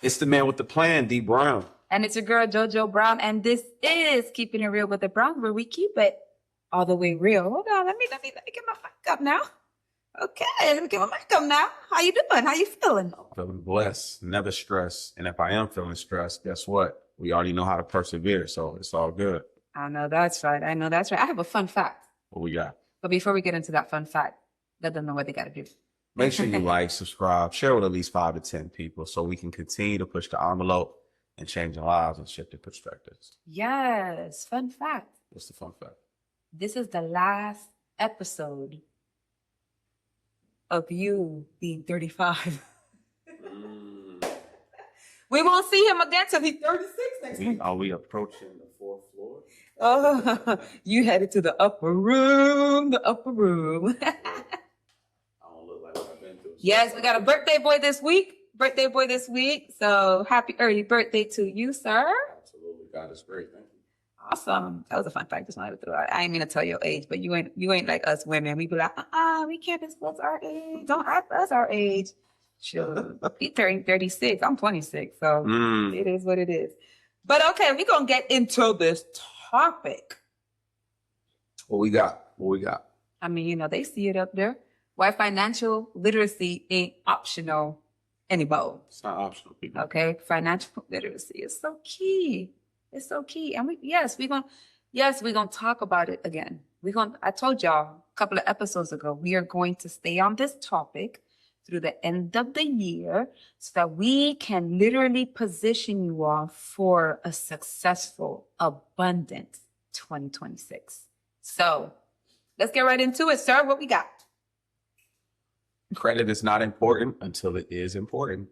It's the man with the plan, D Brown. And it's your girl, JoJo Brown. And this is Keeping It Real with the Browns, where we keep it all the way real. Hold on, let me get my mic up now. Okay, let me get my mic up now. How you doing? How you feeling? I'm feeling blessed, never stressed. And if I am feeling stressed, guess what? We already know how to persevere, so it's all good. I know that's right. I have a fun fact. What we got? But before we get into that fun fact, let them know what they got to do. Make sure you like, subscribe, share with at least 5 to 10 people so we can continue to push the envelope and change our lives and shift the perspectives. Yes, fun fact. What's the fun fact? This is the last episode of you being 35. We won't see him again till he's 36 next week. Are we approaching the 4th floor? Oh, you headed to the upper room. I don't look like what I've been through. Yes, we got a birthday boy this week. So happy early birthday to you, sir. Absolutely. God is great. Thank you. Awesome. That was a fun fact. Just wanted to throw out. I ain't mean to tell your age, but you ain't like us women. We be like, we can't disclose our age. Don't ask us our age. Sure. He turning 36. I'm 26. So It is what it is. But okay, we're going to get into this topic. What we got? I mean, they see it up there. Why financial literacy ain't optional anymore. It's not optional, people. Okay. Financial literacy is so key. It's so key. And we're going to talk about it again. I told y'all a couple of episodes ago, we are going to stay on this topic through the end of the year so that we can literally position you all for a successful, abundant 2026. So let's get right into it, sir. What we got? Credit is not important until it is important,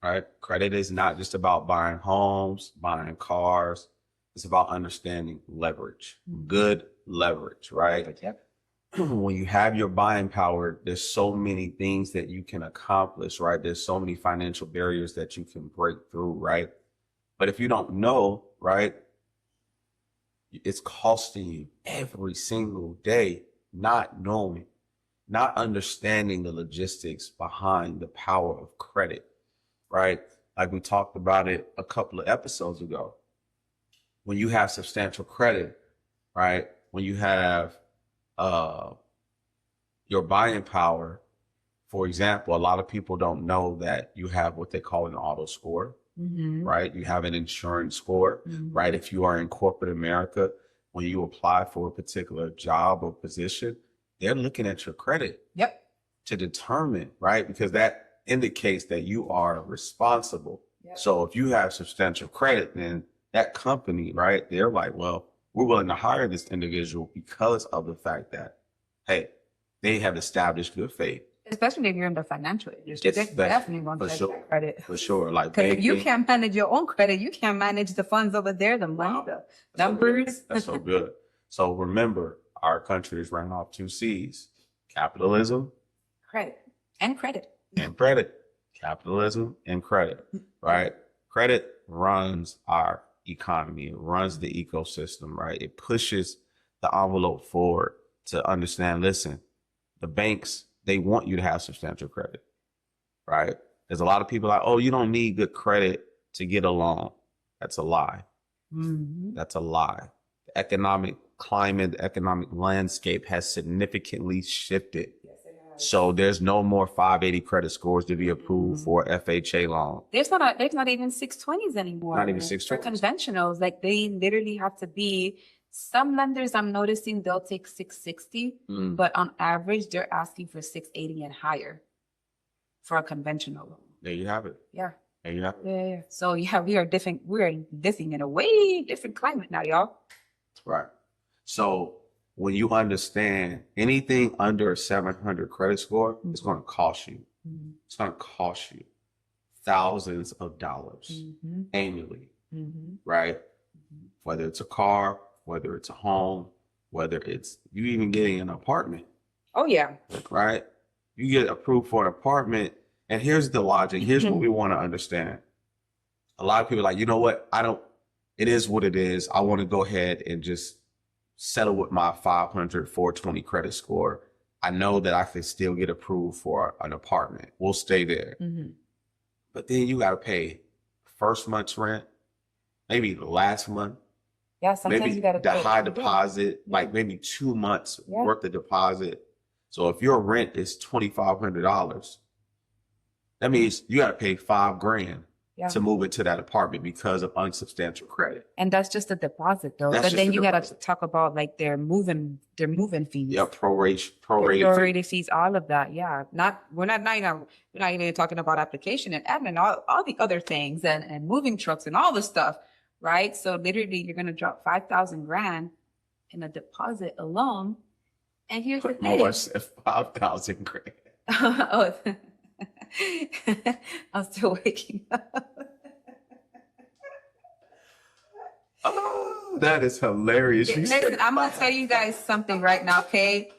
right? Credit is not just about buying homes, buying cars. It's about understanding leverage, good leverage, right? Yep. When you have your buying power, there's so many things that you can accomplish, right? There's so many financial barriers that you can break through, right? But if you don't know, right, it's costing you every single day not knowing, not understanding the logistics behind the power of credit, right? Like we talked about it a couple of episodes ago. When you have substantial credit, right? When you have your buying power, for example, a lot of people don't know that you have what they call an auto score, right? You have an insurance score, right? If you are in corporate America, when you apply for a particular job or position, they're looking at your credit to determine, right? Because that indicates that you are responsible. So if you have substantial credit, then that company, right, they're like, well, we're willing to hire this individual because of the fact that, hey, they have established good faith. Especially if you're in the financial industry, they're definitely going to take that credit. For sure. Like, because if you can't manage your own credit, you can't manage the funds over there, the money, the numbers. That's so good. So remember, our country is ran off 2 C's: capitalism, credit, and credit. And credit. Capitalism and credit, right? Credit runs our economy. It runs the ecosystem, right? It pushes the envelope forward to understand, listen, the banks, they want you to have substantial credit, right? There's a lot of people like, oh, you don't need good credit to get a loan. That's a lie. That's a lie. The economic climate, the economic landscape has significantly shifted. So there's no more 580 credit scores to be approved for FHA loan. There's not even 620s anymore. Not even 620s. For conventionals, like they literally have to be. Some lenders I'm noticing they'll take 660, but on average they're asking for 680 and higher for a conventional loan. There you have it. Yeah. There you have it. Yeah. So yeah, we are different. We're living in a way different climate now, y'all. Right. So when you understand anything under a 700 credit score, it's going to cost you. It's going to cost you thousands of dollars annually, right? Whether it's a car, whether it's a home, whether it's you even getting an apartment. Oh, yeah. Right? You get approved for an apartment. And here's the logic. Here's what we want to understand. A lot of people are like, you know what? It is what it is. I want to go ahead and just settle with my 500, 420 credit score. I know that I can still get approved for an apartment. We'll stay there. But then you got to pay first month's rent, maybe the last month, Yeah, sometimes maybe you gotta the go. high Yeah. deposit, Yeah. like maybe 2 months Yeah. worth of deposit. So if your rent is $2,500, that means you got to pay $5,000 Yeah. to move into that apartment because of unsubstantial credit. And that's just a deposit though. That's But just then a you gotta deposit. talk about like their moving fees. Yeah, prorated fee. Prorated fees, all of that. Yeah. We're not even talking about application and admin, all the other things and moving trucks and all the stuff. Right. So literally you're gonna drop 5,000 grand in a deposit alone. And here's the thing. More said 5,000 grand. Oh, I'm still waking up. Oh, that is hilarious. You Listen, said I'm gonna tell you guys something right now, okay?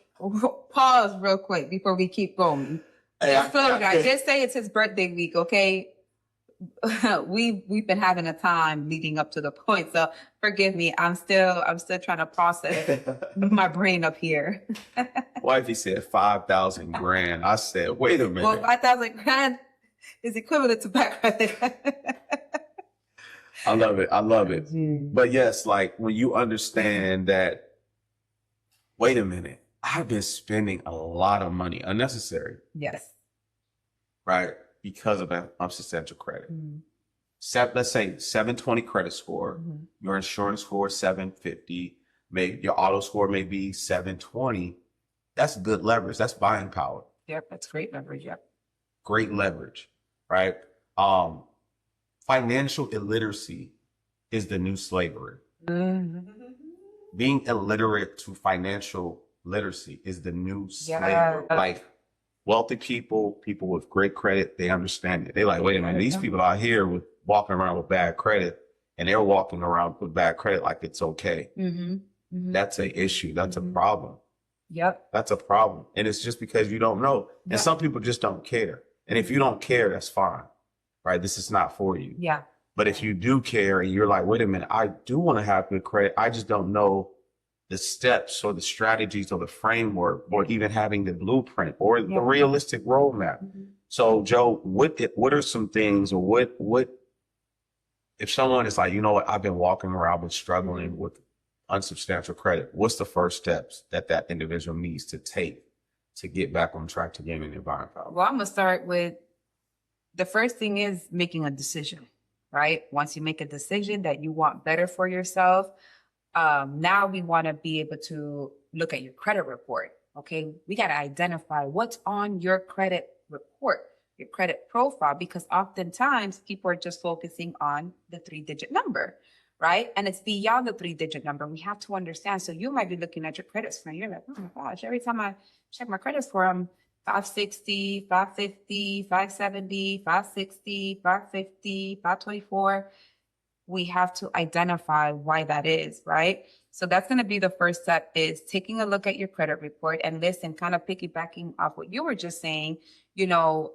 Pause real quick before we keep going. Just slow, guys. Just say it's his birthday week, okay? We've been having a time leading up to the point, so forgive me. I'm still trying to process my brain up here. Wifey said 5,000 grand. I said, wait a minute. Well, 5,000 grand is equivalent to back credit. I love it. I love it. But yes, like when you understand that, wait a minute, I've been spending a lot of money unnecessary, Yes. right? Because of unsubstantial credit. Mhm. Let's say 720 credit score, Mhm. your insurance score 750, maybe your auto score may be 720. That's good leverage. That's buying power. Yep, that's great leverage. Yep. Great leverage, right? Financial illiteracy is the new slavery. Mhm. Being illiterate to financial literacy is the new slavery. Yeah. Like wealthy people with great credit, they understand it. They're like, wait a minute, these people out here with walking around with bad credit, and they're walking around with bad credit like it's okay. Mhm. Mhm. That's an issue. That's a Mhm. problem. Yep. That's a problem. And it's just because you don't know. And Yeah. some people just don't care. And if you don't care, that's fine, right? This is not for you. Yeah. But if you do care and you're like, wait a minute, I do want to have good credit. I just don't know the steps or the strategies or the framework or even having the blueprint or the Yeah. realistic roadmap. Mhm. So Joe, what are some things or what if someone is like, you know what, I've been walking around, I've been struggling with unsubstantial credit. What's the first steps that individual needs to take to get back on track to gaining the environment power? Well, I'm gonna start with the first thing is making a decision, right? Once you make a decision that you want better for yourself, now we want to be able to look at your credit report. Okay, we got to identify what's on your credit report, your credit profile, because oftentimes people are just focusing on the 3-digit number, right? And it's beyond the 3-digit number. We have to understand. So you might be looking at your credit score and you're like, oh my gosh, every time I check my credit score, I'm 560, 550, 570, 560, 550, 524. We have to identify why that is, right? So that's going to be the first step, is taking a look at your credit report. And listen, kind of piggybacking off what you were just saying, you know,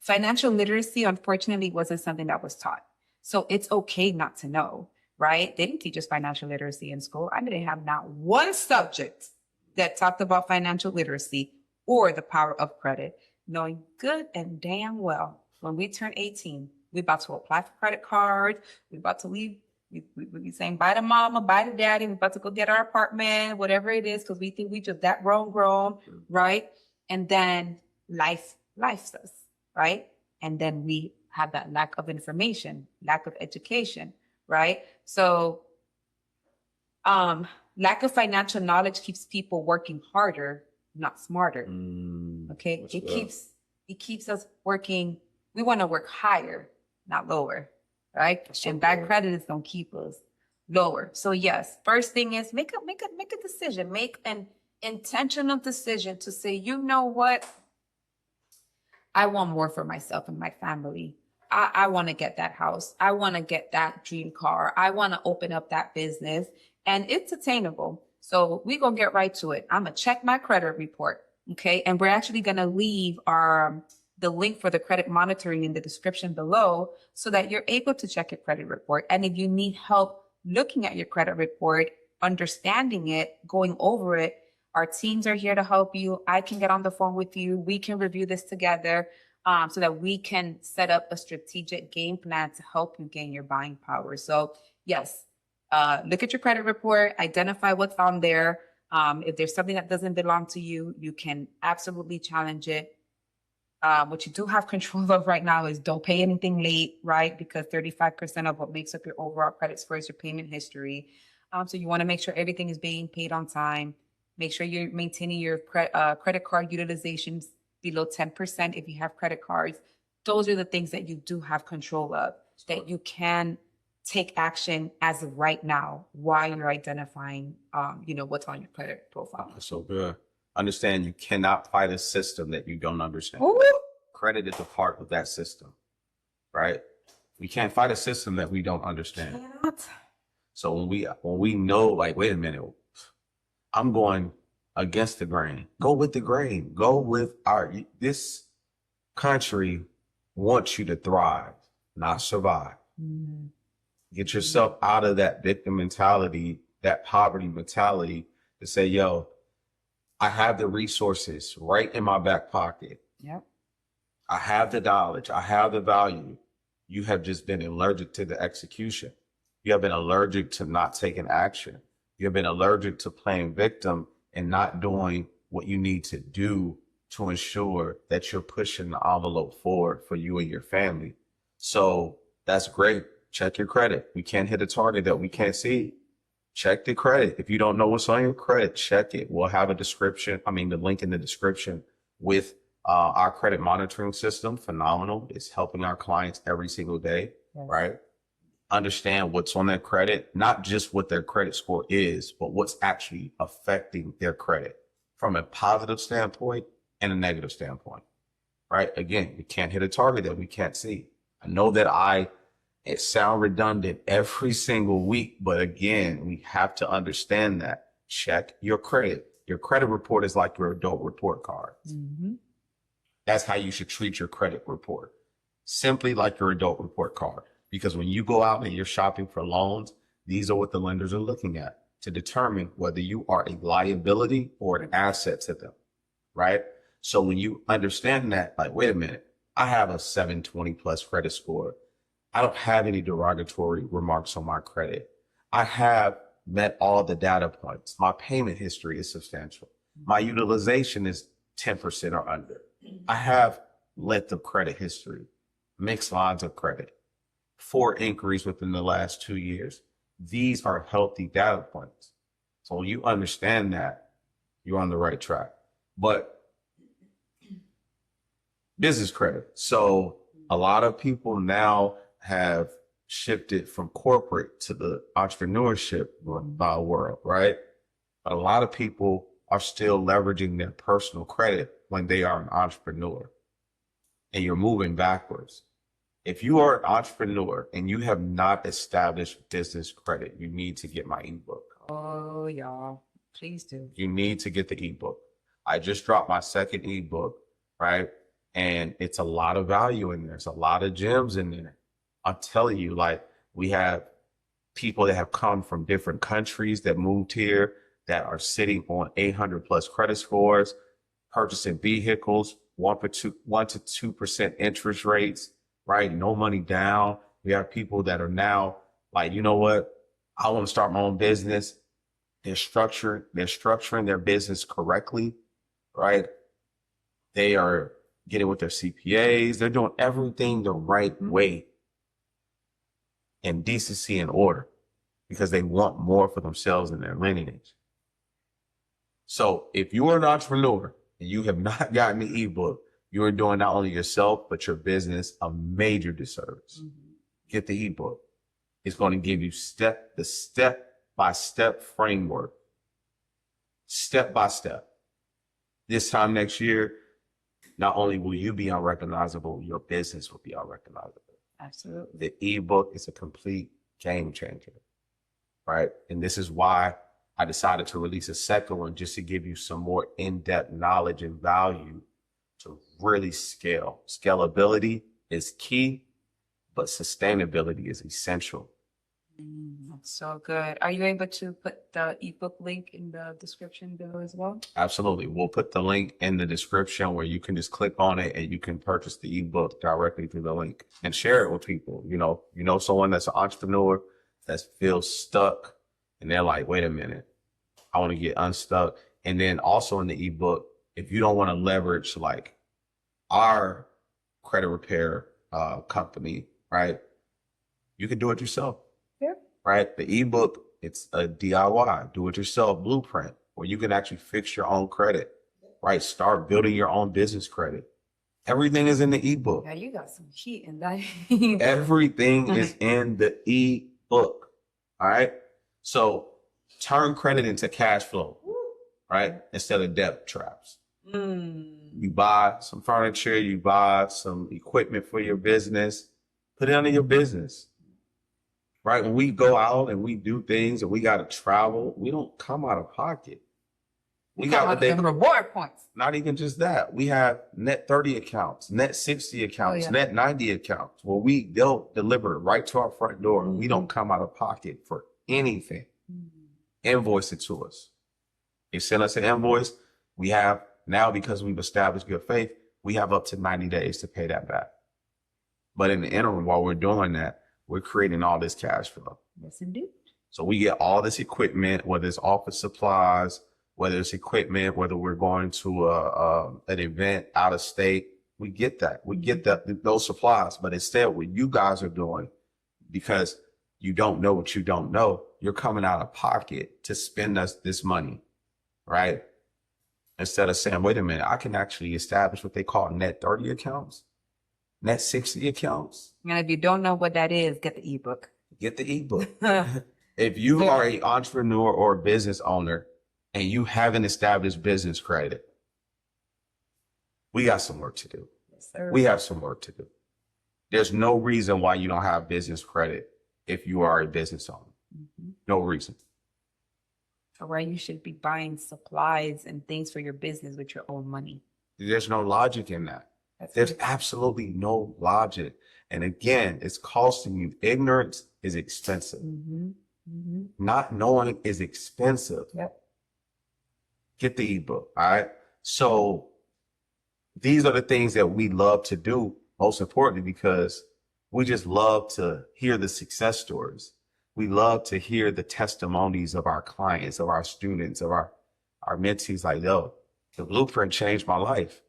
financial literacy, unfortunately, wasn't something that was taught. So it's okay not to know, right? They didn't teach us financial literacy in school. I didn't have not one subject that talked about financial literacy or the power of credit, knowing good and damn well when we turn 18, we about to apply for credit cards. We about to leave. We be saying bye to mama, bye to daddy. We about to go get our apartment, whatever it is, because we think we just that grown, right? And then life us, right? And then we have that lack of information, lack of education, right? So, lack of financial knowledge keeps people working harder, not smarter. Okay, it keeps us working. We want to work higher, not lower, right? And bad credit is gonna keep us lower. So yes, first thing is make a decision, make an intentional decision to say, you know what, I want more for myself and my family. I want to get that house. I want to get that dream car. I want to open up that business, and it's attainable. So we're gonna get right to it. I'm gonna check my credit report, okay? And we're actually gonna leave the link for the credit monitoring in the description below so that you're able to check your credit report. And if you need help looking at your credit report, understanding it, going over it, our teams are here to help you. I can get on the phone with you. We can review this together. so that we can set up a strategic game plan to help you gain your buying power. So yes, look at your credit report, identify what's on there. If there's something that doesn't belong to you, you can absolutely challenge it. What you do have control of right now is don't pay anything late, right? Because 35% of what makes up your overall credit score is your payment history. So you want to make sure everything is being paid on time. Make sure you're maintaining your credit card utilizations below 10% if you have credit cards. Those are the things that you do have control of, that you can take action as of right now while you're identifying, what's on your credit profile. That's so good. Understand you cannot fight a system that you don't understand. Ooh. Credit is a part of that system, right? We can't fight a system that we don't understand. Cannot. So when we know, like, wait a minute, I'm going against the grain. Go with the grain. Go with this country wants you to thrive, not survive. Mm-hmm. Get yourself out of that victim mentality, that poverty mentality, to say, yo, I have the resources right in my back pocket. Yep. I have the knowledge. I have the value. You have just been allergic to the execution. You have been allergic to not taking action. You have been allergic to playing victim and not doing what you need to do to ensure that you're pushing the envelope forward for you and your family. So that's great. Check your credit. We can't hit a target that we can't see. Check the credit. If you don't know what's on your credit, check it. We'll have the link in the description with our credit monitoring system. Phenomenal. It's helping our clients every single day, yes. Right? Understand what's on their credit, not just what their credit score is, but what's actually affecting their credit from a positive standpoint and a negative standpoint, right? Again, we can't hit a target that we can't see. I know that it sounds redundant every single week, but again, we have to understand that. Check your credit. Your credit report is like your adult report card. Mm-hmm. That's how you should treat your credit report. Simply like your adult report card. Because when you go out and you're shopping for loans, these are what the lenders are looking at to determine whether you are a liability or an asset to them, right? So when you understand that, like, wait a minute, I have a 720 plus credit score. I don't have any derogatory remarks on my credit. I have met all the data points. My payment history is substantial. My utilization is 10% or under. I have length of credit history, mixed lines of credit, 4 inquiries within the last 2 years. These are healthy data points. So when you understand that, you're on the right track. But business credit. So a lot of people now have shifted from corporate to the entrepreneurship world, right? But a lot of people are still leveraging their personal credit when they are an entrepreneur, and you're moving backwards. If you are an entrepreneur and you have not established business credit, you need to get my ebook. Oh, y'all, please do. You need to get the ebook. I just dropped my second ebook, right? And it's a lot of value in there. There's a lot of gems in there. I'm telling you, like, we have people that have come from different countries that moved here that are sitting on 800 plus credit scores, purchasing vehicles, 1 to 2% interest rates, right? No money down. We have people that are now like, you know what? I want to start my own business. They're structuring their business correctly, right? They are getting with their CPAs. They're doing everything the right way in decency and order because they want more for themselves and their lineage. So if you are an entrepreneur and you have not gotten the ebook, you are doing not only yourself, but your business a major disservice. Mm-hmm. Get the ebook. It's going to give you the step-by-step framework, step by step. This time next year, not only will you be unrecognizable, your business will be unrecognizable. Absolutely. The ebook is a complete game changer, right? And this is why I decided to release a second one, just to give you some more in-depth knowledge and value to really scale. Scalability is key, but sustainability is essential. That's so good. Are you able to put the ebook link in the description below as well? Absolutely. We'll put the link in the description where you can just click on it and you can purchase the ebook directly through the link and share it with people. You know someone that's an entrepreneur that feels stuck and they're like, wait a minute, I want to get unstuck. And then also in the ebook, if you don't want to leverage like our credit repair company, right? You can do it yourself. Yeah. Right? The ebook, it's a DIY, do it yourself blueprint where you can actually fix your own credit, right? Start building your own business credit. Everything is in the ebook. Yeah, you got some heat in that. Everything is in the ebook. All right. So turn credit into cash flow, right? Instead of debt traps. You buy some furniture, you buy some equipment for your business, put it under your business. Right? When we go out and we do things and we got to travel, we don't come out of pocket. We got what they reward points. Not even just that. We have net 30 accounts, net 60 accounts, net 90 accounts where they'll deliver it right to our front door and we don't come out of pocket for anything. Invoice it to us. You send us an invoice, we have now, because we've established good faith, we have up to 90 days to pay that back. But in the interim, while we're doing that, we're creating all this cash flow. Yes, indeed. So we get all this equipment, whether it's office supplies, whether it's equipment, whether we're going to an event out of state, we get that. We get those supplies. But instead, what you guys are doing, because you don't know what you don't know, you're coming out of pocket to spend us this money, right? Instead of saying, wait a minute, I can actually establish what they call net 30 accounts, net 60 accounts. And if you don't know what that is, get the ebook. Get the ebook. If you are an entrepreneur or a business owner and you haven't established business credit, we got some work to do. Yes, sir. We have some work to do. There's no reason why you don't have business credit if you are a business owner. No reason. Or where you should be buying supplies and things for your business with your own money. There's no logic in that. There's absolutely no logic. And again, it's costing you. Ignorance is expensive. Not knowing is expensive. Yep. Get the ebook. All right. So these are the things that we love to do, most importantly, because we just love to hear the success stories. We love to hear the testimonies of our clients, of our students, of our mentees, like, yo, the blueprint changed my life.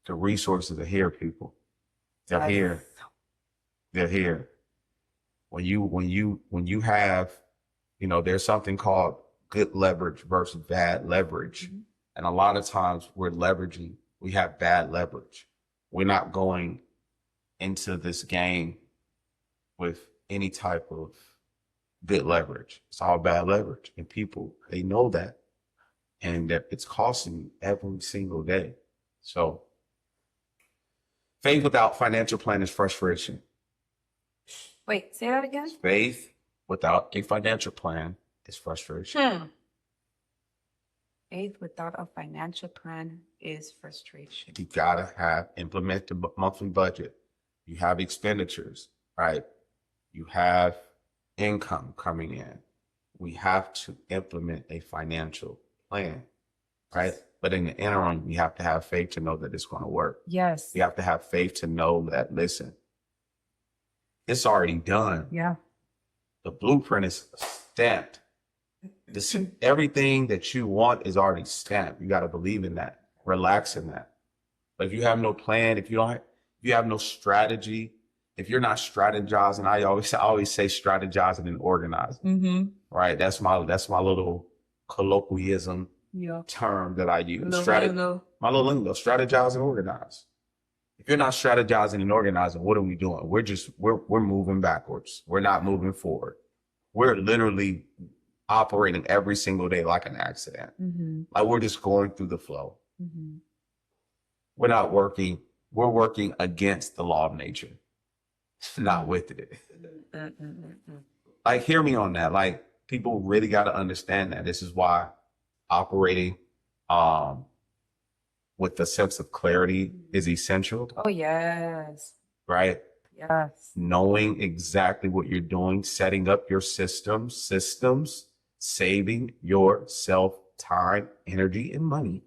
The resources are here, people. They're here. They're here. When you have, there's something called good leverage versus bad leverage. And a lot of times we have bad leverage. We're not going into this game with any type of good leverage. It's all bad leverage. And people, they know that. And that it's costing you every single day. So faith without financial plan is frustration. Wait, say that again? Faith without a financial plan is frustration. Faith without a financial plan is frustration. You gotta implement the monthly budget. You have expenditures, right? You have income coming in. We have to implement a financial plan, right? But in the interim, you have to have faith to know that it's going to work. Yes. You have to have faith to know that, listen, it's already done. Yeah. The blueprint is stamped. Everything that you want is already stamped. You got to believe in that. Relax in that. But if you have no plan, if you have no strategy, if you're not strategizing, I always say strategizing and organizing. Right? That's my little colloquialism term that I use. My little lingo, strategize and organize. If you're not strategizing and organizing, what are we doing? We're moving backwards. We're not moving forward. We're literally operating every single day like an accident. Like we're just going through the flow. We're not working. We're working against the law of nature, not with it. Like, hear me on that. Like, people really got to understand that. This is why operating with a sense of clarity is essential. Oh, yes. Right? Yes. Knowing exactly what you're doing, setting up your systems, saving yourself time, energy, and money.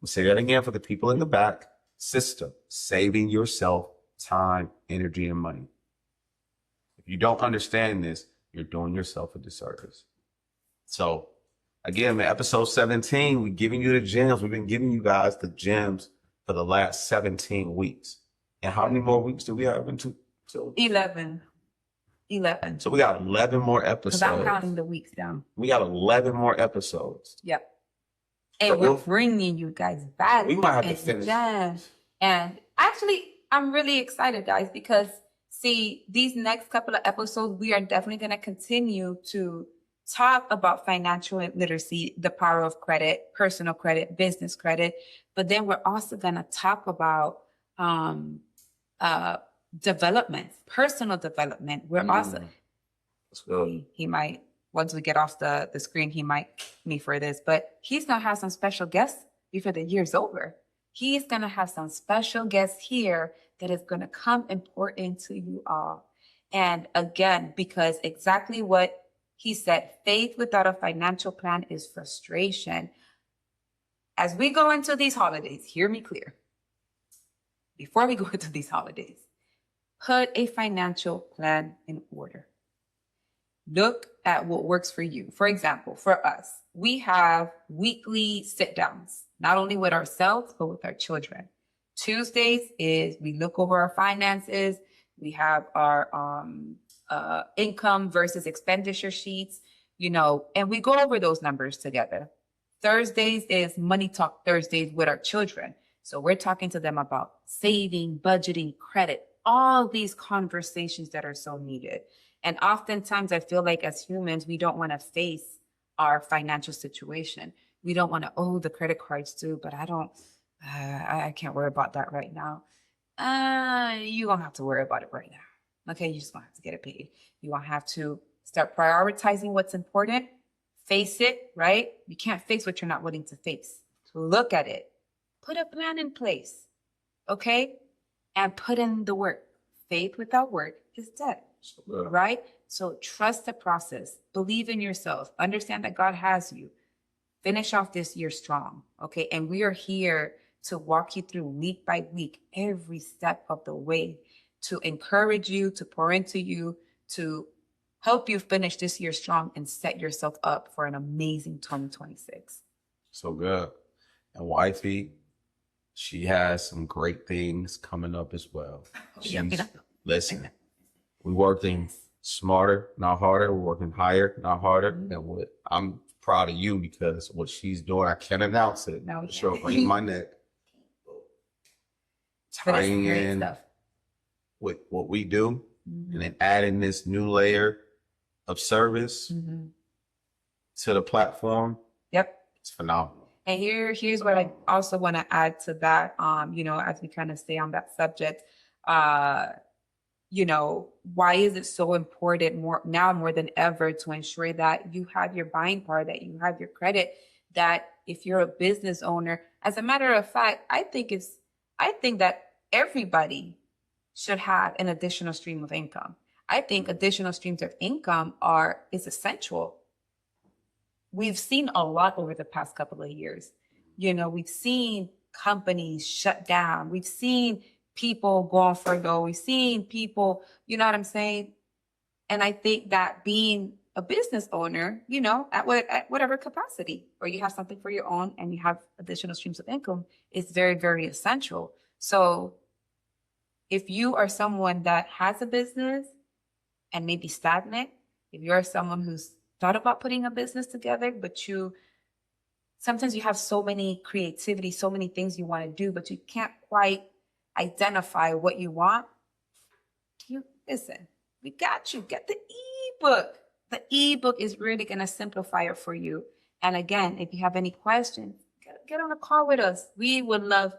I'll say that again for the people in the back. System, saving yourself time, energy, and money. If you don't understand this, you're doing yourself a disservice. So again, man, episode 17, we're giving you the gems. We've been giving you guys the gems for the last 17 weeks. And how many more weeks do we have into? 11. So we got 11 more Because I'm episodes. counting the weeks down. We got 11 more episodes. Yep. And So we're bringing you guys back. We might have to finish. And actually, I'm really excited, guys, because see, these next couple of episodes, we are definitely going to continue to talk about financial literacy, the power of credit, personal credit, business credit. But then we're also going to talk about development, personal development. We're also, Let's go. he might, once we get off the screen, he might me for this, but he's going to have some special guests before the year's over. He's going to have some special guests here that is going to come important to you all. And again, because exactly what he said, faith without a financial plan is frustration. As we go into these holidays, hear me clear. Before we go into these holidays, put a financial plan in order. Look at what works for you. For example, for us, we have weekly sit downs, not only with ourselves, but with our children. Tuesdays is we look over our finances. We have our income versus expenditure sheets, and we go over those numbers together. Thursdays is Money Talk Thursdays with our children. So we're talking to them about saving, budgeting, credit, all these conversations that are so needed. And oftentimes I feel like as humans, we don't want to face our financial situation. We don't want to, the credit cards too, but I can't worry about that right now. You don't have to worry about it right now. Okay, you just gonna have to get it paid. You gonna have to start prioritizing what's important, face it, right? You can't face what you're not willing to face. So look at it, put a plan in place, okay? And put in the work. Faith without work is dead. Right? So trust the process. Believe in yourself. Understand that God has you. Finish off this year strong. Okay. And we are here to walk you through week by week, every step of the way, to encourage you, to pour into you, to help you finish this year strong and set yourself up for an amazing 2026. So good. And wifey, she has some great things coming up as well. Listen. We're working smarter, not harder. We're working higher, not harder. And what I'm proud of you because what she's doing, I can't announce it. No, she'll bring my neck. Tying in stuff with what we do and then adding this new layer of service to the platform. Yep. It's phenomenal. And here's what I also want to add to that, as we kind of stay on that subject. Why is it so important more than ever to ensure that you have your buying power, that you have your credit, that if you're a business owner, as a matter of fact, I think that everybody should have an additional stream of income. I think additional streams of income is essential. We've seen a lot over the past couple of years. We've seen companies shut down. We've seen people go on furlough. We've seen people, you know what I'm saying? And I think that being a business owner, at whatever capacity, or you have something for your own and you have additional streams of income, is very, very essential. So if you are someone that has a business and maybe stagnant, if you're someone who's thought about putting a business together, but sometimes you have so many creativity, so many things you want to do, but you can't quite identify what you want. Listen, we got you. Get the ebook. The ebook is really going to simplify it for you. And again, if you have any questions, get on a call with us. We would love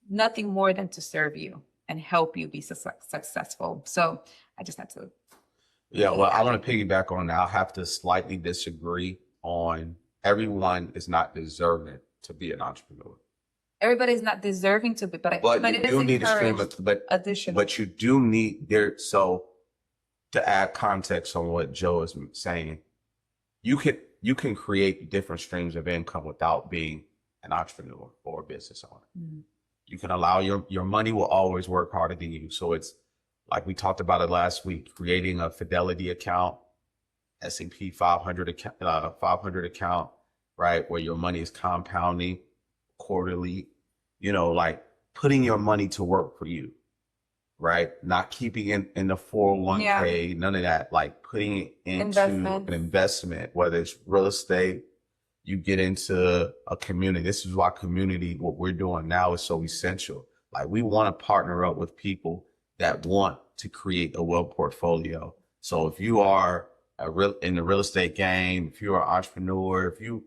nothing more than to serve you and help you be successful. So I just had to. Yeah, well, I want to piggyback on that. I'll have to slightly disagree on everyone is not deserving to be an entrepreneur. Everybody's not deserving to be, but But you it is do need a stream encouraged. of, but Additional. you do need there. So to add context on what Joe is saying, you can create different streams of income without being an entrepreneur or a business owner. Mm. You can allow your money will always work harder than you. So it's like we talked about it last week, creating a Fidelity account, S&P 500 account, right? Where your money is compounding quarterly, like putting your money to work for you, right? Not keeping in the 401k, none of that, like putting it into an investment, whether it's real estate, you get into a community. This is why community, what we're doing now is so essential. Like we want to partner up with people that want to create a wealth portfolio. So if you are in the real estate game, if you're an entrepreneur, if you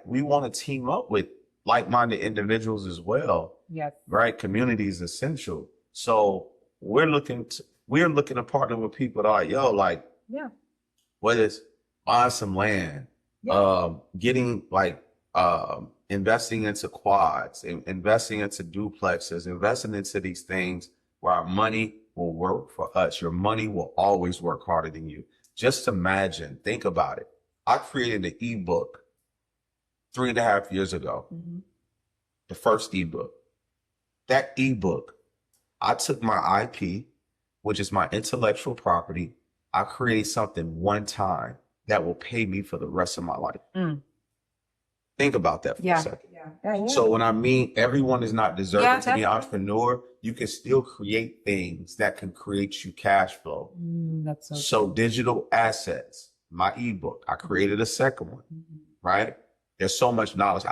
we want to team up with like-minded individuals as well. Yes. Right? Community is essential. So we're looking to partner with people that are like, whether it's buying some land, getting investing into quads, investing into duplexes, investing into these things where our money will work for us. Your money will always work harder than you. Just imagine, think about it. I created an ebook 3.5 years ago, the first ebook. That ebook, I took my IP, which is my intellectual property. I created something one time that will pay me for the rest of my life. Think about that for a second. Yeah. So when I mean everyone is not deserving to be an entrepreneur, you can still create things that can create you cash flow. That's so digital assets, my ebook, I created a second one, right? There's so much knowledge.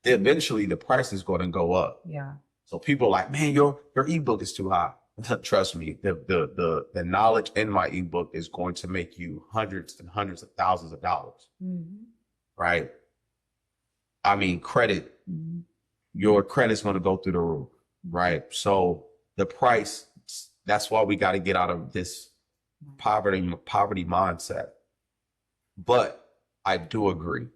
Eventually the price is going to go up. Yeah. So people are like, man, your ebook is too high. Trust me, the knowledge in my ebook is going to make you hundreds and hundreds of thousands of dollars. Right? I mean, credit, your credit's going to go through the roof, right? So the price, that's why we got to get out of this poverty mindset. But I do agree.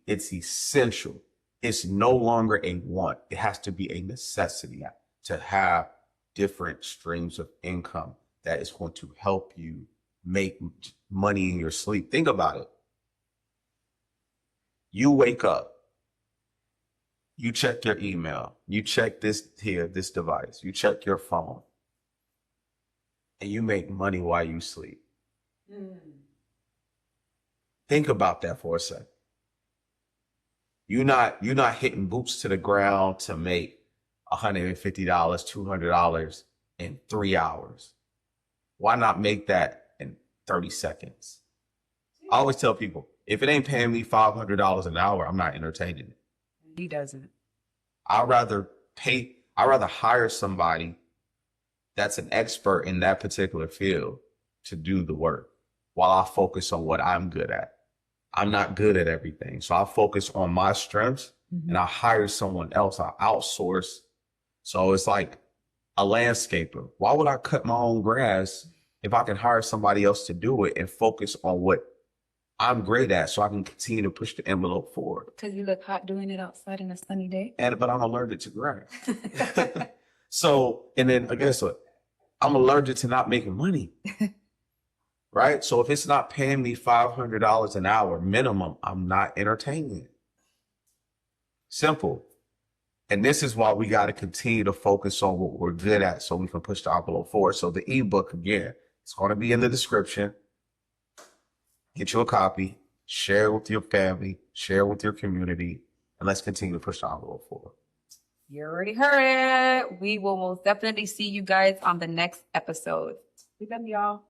It's essential. It's no longer a want. It has to be a necessity to have different streams of income that is going to help you make money in your sleep. Think about it. You wake up, you check your email, you check this device, you check your phone, and you make money while you sleep. Think about that for a second. You're not hitting boots to the ground to make $150, $200 in 3 hours. Why not make that in 30 seconds? I always tell people, if it ain't paying me $500 an hour, I'm not entertaining it. He doesn't. I'd rather hire somebody that's an expert in that particular field to do the work while I focus on what I'm good at. I'm not good at everything. So I focus on my strengths and I hire someone else. I outsource. So it's like a landscaper. Why would I cut my own grass if I can hire somebody else to do it and focus on what I'm great at so I can continue to push the envelope forward? Because you look hot doing it outside in a sunny day. But I'm allergic to grass. So, and then guess what? I'm allergic to not making money. Right? So if it's not paying me $500 an hour minimum, I'm not entertaining it. Simple. And this is why we got to continue to focus on what we're good at so we can push the envelope forward. So the ebook, again, it's going to be in the description. Get you a copy, share it with your family, share it with your community, and let's continue to push the envelope forward. You already heard it. We will most definitely see you guys on the next episode. We love y'all.